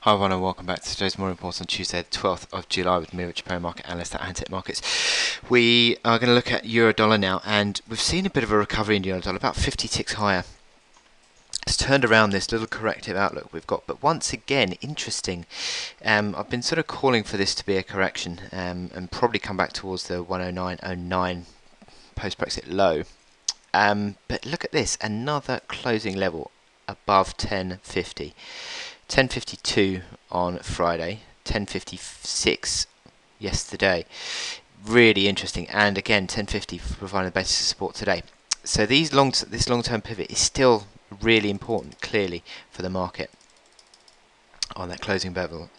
Hi everyone and welcome back to today's morning report on Tuesday the 12th of July with me, Japan market analyst at Handtech Markets. We are going to look at euro dollar now, and we've seen a bit of a recovery in euro dollar, about 50 ticks higher. It's turned around this little corrective outlook we've got, but once again, interesting. I've been sort of calling for this to be a correction and probably come back towards the 109.09 post-Brexit low. But look at this, another closing level above 1050. 1052 on Friday, 1056 yesterday. Really interesting, and again 1050 providing the basis of support today. So this long-term pivot is still really important, clearly, for the market on that closing level.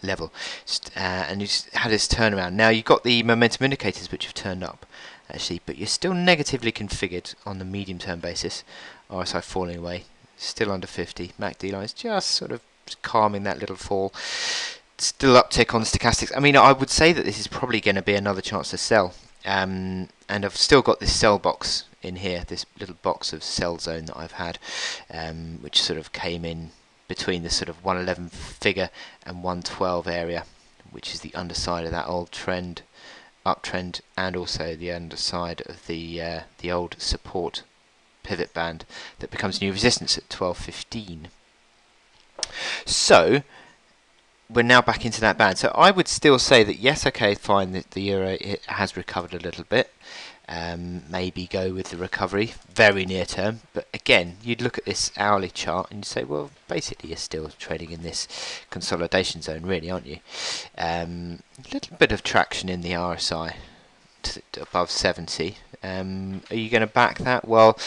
And you just had this turnaround. Now you've got the momentum indicators which have turned up, actually, but you're still negatively configured on the medium-term basis. RSI falling away, still under 50. MACD lines just sort of calming that little fall. Still uptick on the stochastics. I mean, I would say that this is probably going to be another chance to sell. And I've still got this sell box in here, this little box of sell zone that I've had, which sort of came in between the sort of 111 figure and 112 area, which is the underside of that old trend, uptrend, and also the underside of the old support pivot band that becomes new resistance at 1215. So we're now back into that band. So I would still say that yes, okay, fine, that the euro has recovered a little bit. Maybe go with the recovery very near term, but again, you'd look at this hourly chart and you'd say, well, basically you're still trading in this consolidation zone, really, aren't you? A little bit of traction in the RSI to above 70. Are you going to back that? Well,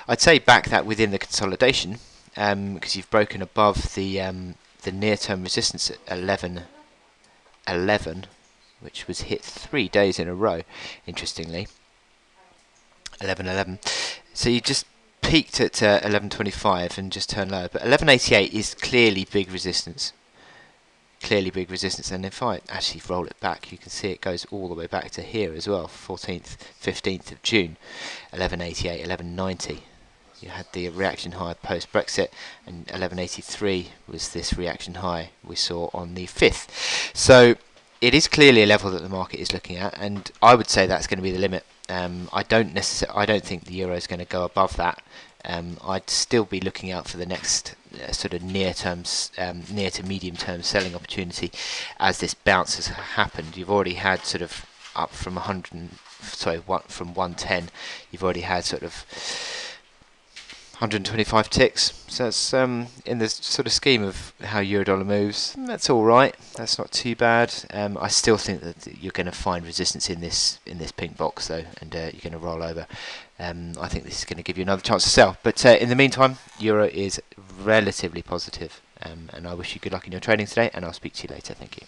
I'd say back that within the consolidation, because you've broken above the near-term resistance at 11.11, which was hit 3 days in a row, interestingly. 11.11. So you just peaked at 11.25 and just turned lower, but 11.88 is clearly big resistance. Clearly big resistance, and if I actually roll it back, you can see it goes all the way back to here as well, 14th, 15th of June, 11.88, 11.90. You had the reaction high post-Brexit, and 11.83 was this reaction high we saw on the 5th. So it is clearly a level that the market is looking at, and I would say that's going to be the limit. I don't think the euro is going to go above that. I'd still be looking out for the next sort of near to medium term selling opportunity as this bounce has happened. You've already had sort of up from from 110. You've already had sort of 125 ticks, so that's in the sort of scheme of how euro-dollar moves. That's all right. That's not too bad. I still think that you're going to find resistance in this pink box though, and you're going to roll over. I think this is going to give you another chance to sell. But in the meantime, euro is relatively positive, and I wish you good luck in your trading today. And I'll speak to you later. Thank you.